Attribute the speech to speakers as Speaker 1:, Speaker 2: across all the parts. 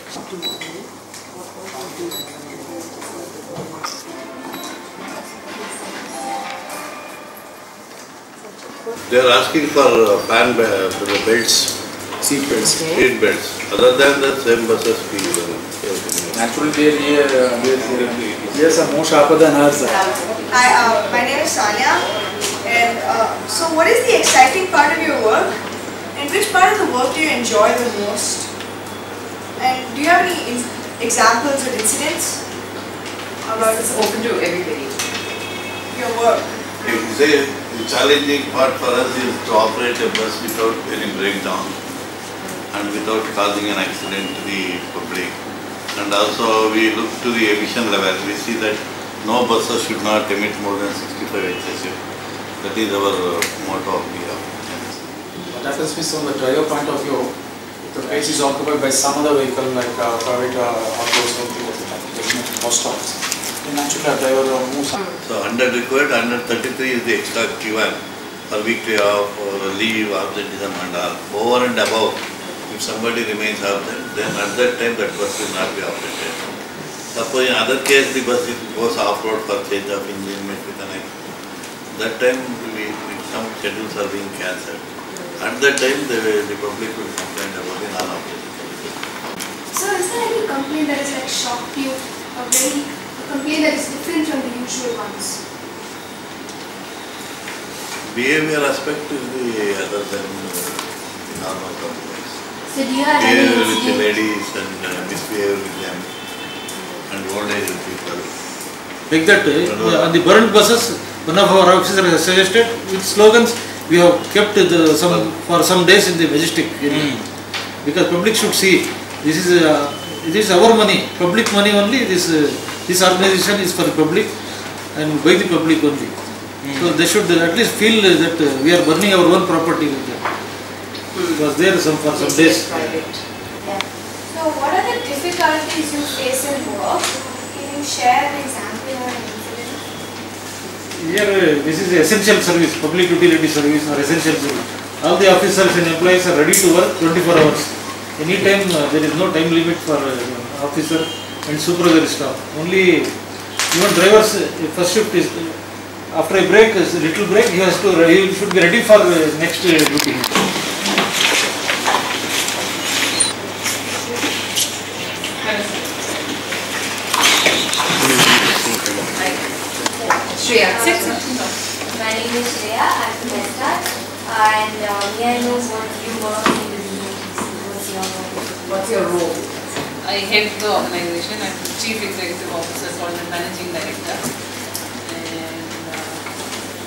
Speaker 1: They are asking for fan belts,
Speaker 2: seat belts.
Speaker 1: seat belts. Other than that, same buses we
Speaker 2: Actually, they are more sharper than us.
Speaker 3: Hi, my name is Sanya, and so what is the exciting part of your work, and which part of the work do you enjoy the most? And do you have any examples or incidents about
Speaker 4: it's open to everybody?
Speaker 3: Your work?
Speaker 1: You say the challenging part for us is to operate a bus without any breakdown and without causing an accident to the public. And also we look to the emission level. We see that no buses should not emit more than 65 HSEA. That is our motto of the
Speaker 2: What happens is, from the driver point of view, if the place is occupied by some other vehicle like private auto, something like that, bus stops, then naturally a driver moves.
Speaker 1: So under required, under 33 is the extra given for weekly off or leave, absenteeism and all. Over and above, if somebody remains absent, then at that time that bus will not be operated. Suppose in other case the bus goes off-road for change of engine, met with an accident. That time some schedules are being cancelled. At that time the public will complain about the non-operating services.
Speaker 5: So is there any complaint that is like shocked you, a complaint that is different from the usual ones?
Speaker 1: Behavior aspect is the other than the normal complaints.
Speaker 5: So do you have
Speaker 1: Behavior
Speaker 5: any
Speaker 1: with the
Speaker 5: incident?
Speaker 1: ladies and misbehavior with them and old age people.
Speaker 6: Like that, on the burnt buses, one of our officers has suggested with slogans we have kept for some days in the Majestic, because public should see this is our money, public money only. This organization is for the public and by the public only. So they should at least feel that we are burning our own property with them. It was there for some days.
Speaker 5: Yeah. So what are the difficulties you face in work? Can you share an example or an incident?
Speaker 6: Here, this is essential service, public utility service or essential service. All the officers and employees are ready to work 24 hours. Anytime there is no time limit for officer and supervisory staff. Only even drivers, first shift is after a break, a little break, he should be ready for next duty.
Speaker 4: Shreya, sit.
Speaker 5: My name is Shreya, I'm from Westart, and may I know what you work in the business?
Speaker 4: What's your role? I head the organization. I'm the Chief Executive Officer called the Managing Director. And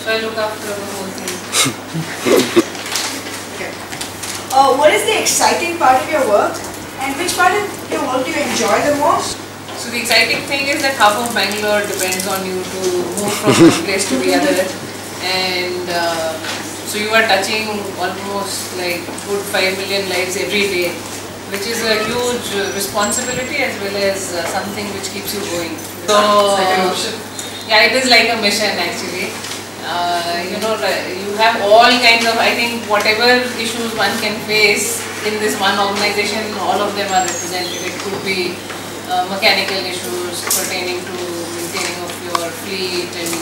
Speaker 4: so I look after the whole thing.
Speaker 3: Okay. What is the exciting part of your work, and which part of your work do you enjoy the most?
Speaker 4: So the exciting thing is that half of Bangalore depends on you to move from one place to the other, and so you are touching almost like good 5 million lives every day, which is a huge responsibility as well as something which keeps you going. So yeah, it is like a mission actually. You know, you have all kinds of, I think whatever issues one can face in this one organization, all of them are represented. It could be mechanical issues pertaining to maintaining of your fleet and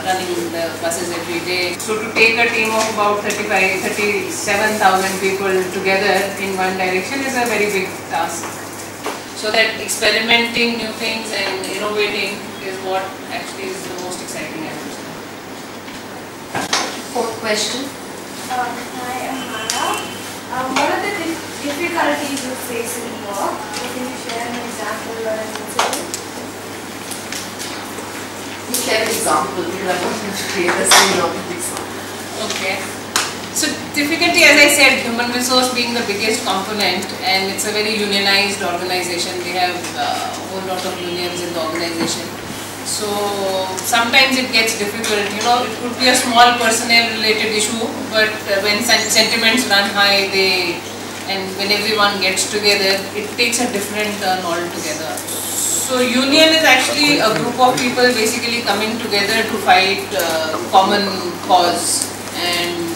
Speaker 4: running the buses every day. So to take a team of about 37,000 people together in one direction is a very big task. So that experimenting new things and innovating is what actually is the most exciting, I would say.
Speaker 5: Fourth question. Hi, I'm Mara. What are the difficulties you face in work? Can you share an example or an incident?
Speaker 4: You share an example because I want to create a scene of the example. Okay. So difficulty, as I said, human resource being the biggest component, and it's a very unionized organization. They have a whole lot of unions in the organization. So sometimes it gets difficult, you know, it could be a small personnel related issue, but when sentiments run high, and when everyone gets together, it takes a different turn altogether. So union is actually a group of people basically coming together to fight common cause, and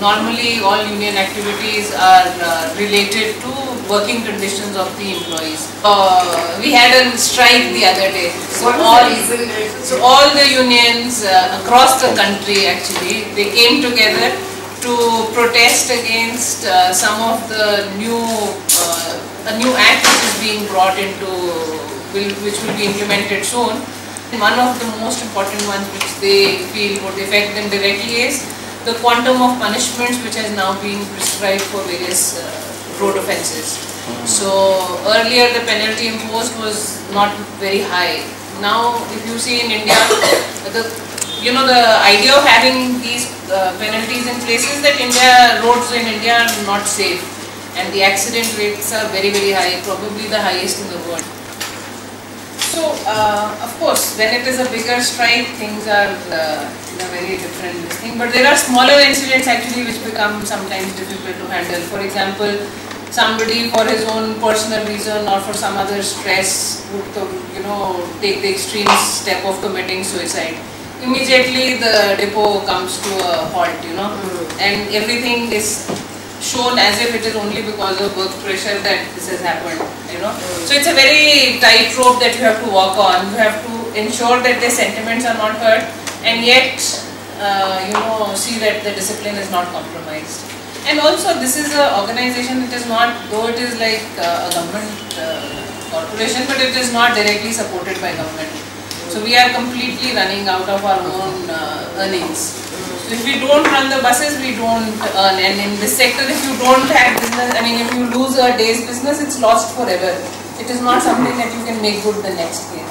Speaker 4: normally all union activities are related to working conditions of the employees. We had a strike the other day. So all the unions across the country actually, they came together to protest against some of the a new act which is being brought into, which will be implemented soon. One of the most important ones which they feel would affect them directly is the quantum of punishments which has now been prescribed for various road offences. So earlier the penalty imposed was not very high. Now if you see in India, the idea of having these penalties in place is that roads in India are not safe and the accident rates are very, very high, probably the highest in the world. So, of course, when it is a bigger strike, things are in a very different thing. But there are smaller incidents actually which become sometimes difficult to handle. For example, somebody for his own personal reason or for some other stress would, take the extreme step of committing suicide. Immediately the depot comes to a halt, and everything is shown as if it is only because of work pressure that this has happened, So it's a very tight rope that you have to walk on. You have to ensure that their sentiments are not hurt and yet, see that the discipline is not compromised. And also this is an organization that is not, though it is like a government corporation, but it is not directly supported by government. So we are completely running out of our own earnings. If we don't run the buses, we don't earn. And in this sector, if you don't have business, if you lose a day's business, it's lost forever. It is not something that you can make good the next day.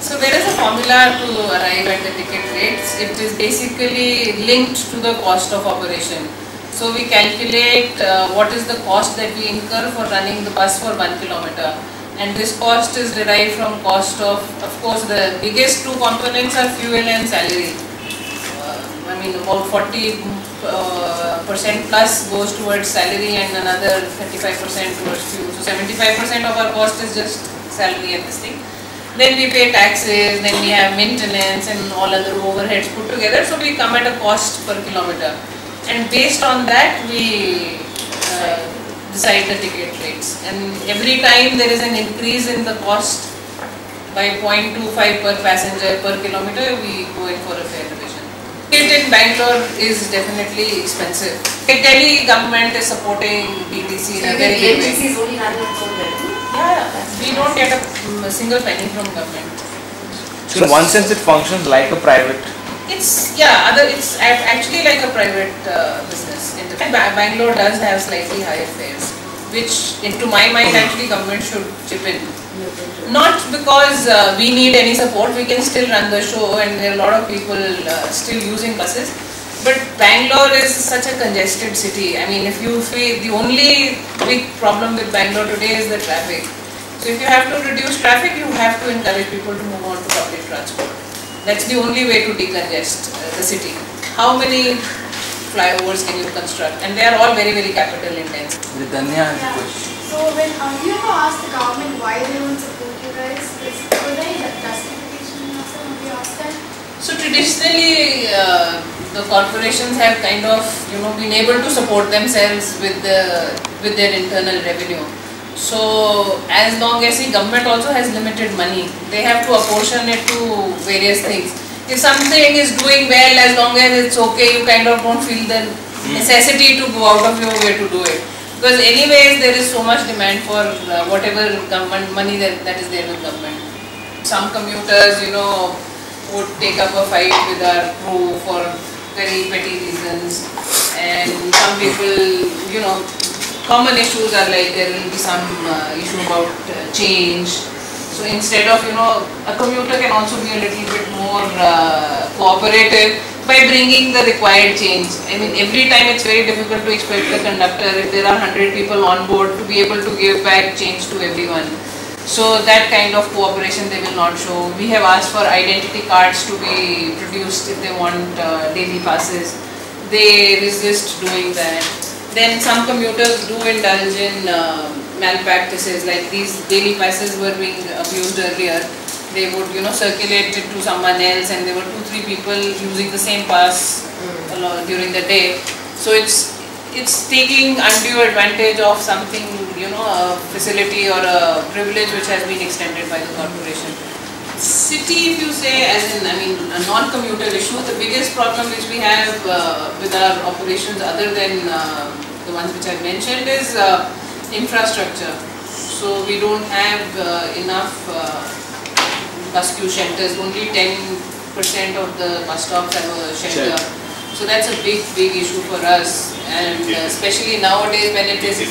Speaker 4: So there is a formula to arrive at the ticket rates. It is basically linked to the cost of operation. So we calculate what is the cost that we incur for running the bus for 1 kilometer. And this cost is derived from cost of course, the biggest two components are fuel and salary. About 40% plus goes towards salary and another 35% towards fuel. So 75% of our cost is just salary and this thing. Then we pay taxes, then we have maintenance and all other overheads put together. So we come at a cost per kilometer. And based on that, we decide the ticket rates. And every time there is an increase in the cost by 0.25 per passenger per kilometer, we go in for a fare revision. Ticket in Bangalore is definitely expensive. The Delhi government is supporting BTC in a very big way.
Speaker 5: BTC is only handling its own revenue?
Speaker 4: Yeah, we don't get a single penny from government.
Speaker 7: So in one sense it functions like a private.
Speaker 4: It's actually like a private business. In fact, Bangalore does have slightly higher fares, which to my mind actually government should chip in. Not because we need any support, we can still run the show and there are a lot of people still using buses. But Bangalore is such a congested city. If you feel the only big problem with Bangalore today is the traffic. So if you have to reduce traffic, you have to encourage people to move on to public transport. That's the only way to decongest the city. How many flyovers can you construct? And they are all very, very capital intense.
Speaker 7: Danya has a question.
Speaker 5: So when you ever asked the government why they don't support you guys, was there any justification or something? Have you asked them?
Speaker 4: So traditionally, the corporations have kind of been able to support themselves with their internal revenue. So as long as the government also has limited money, they have to apportion it to various things. If something is doing well, as long as it's okay, you kind of don't feel the necessity to go out of your way to do it. Because anyways, there is so much demand for whatever government money that is there with government. Some commuters, would take up a fight with our crew for very petty reasons. And some people, common issues are like there will be some issue about change. So instead of, a commuter can also be a little bit more cooperative by bringing the required change. Every time it's very difficult to expect the conductor, if there are 100 people on board, to be able to give back change to everyone. So that kind of cooperation they will not show. We have asked for identity cards to be produced if they want daily passes. They resist doing that. Then some commuters do indulge in malpractices, like these daily passes were being abused earlier. They would, circulate it to someone else, and there were 2-3 people using the same pass during the day. So it's taking undue advantage of something, a facility or a privilege which has been extended by the corporation. City, if you say, a non-commuter issue, the biggest problem which we have with our operations, other than the ones which I mentioned, is infrastructure. So we don't have enough bus queue shelters. Only 10% of the bus stops have a shelter. So that's a big issue for us, and especially nowadays when it is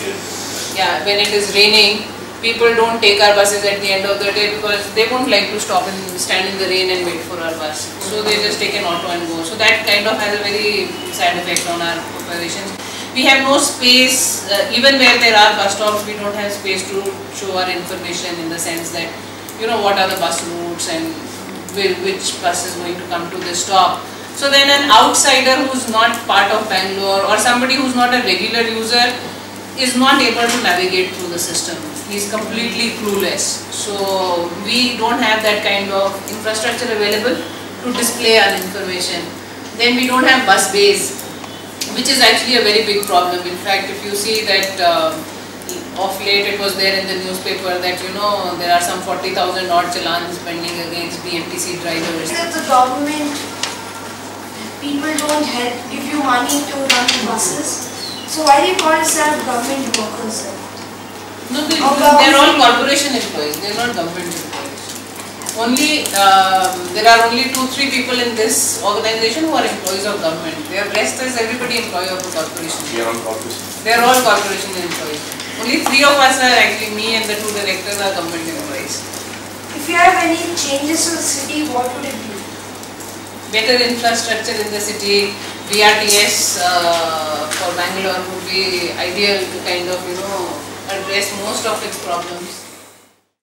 Speaker 4: raining, people don't take our buses at the end of the day because they won't like to stop and stand in the rain and wait for our bus. So they just take an auto and go. So that kind of has a very sad effect on our operations. We have no space, even where there are bus stops, we don't have space to show our information in the sense that, what are the bus routes and which bus is going to come to the stop. So then an outsider who's not part of Bangalore or somebody who's not a regular user is not able to navigate through the system. He's completely clueless. So we don't have that kind of infrastructure available to display our information. Then we don't have bus bays, which is actually a very big problem. In fact, if you see that of late it was there in the newspaper that there are some 40,000 odd challans pending against BMTC drivers.
Speaker 5: That the government, people don't help, give you money to run the buses. So why do you call yourself government workers then?
Speaker 4: No, they're all corporation employees, they're not government employees. Only, there are only 2-3 people in this organization who are employees of government. The rest is everybody employee of the corporation. They're all corporation employees. Only 3 of us are actually, me and the 2 directors are government employees.
Speaker 5: If you have any changes to the city, what would it be?
Speaker 4: Better infrastructure in the city. BRTS for Bangalore would be ideal to kind of, address most of its problems.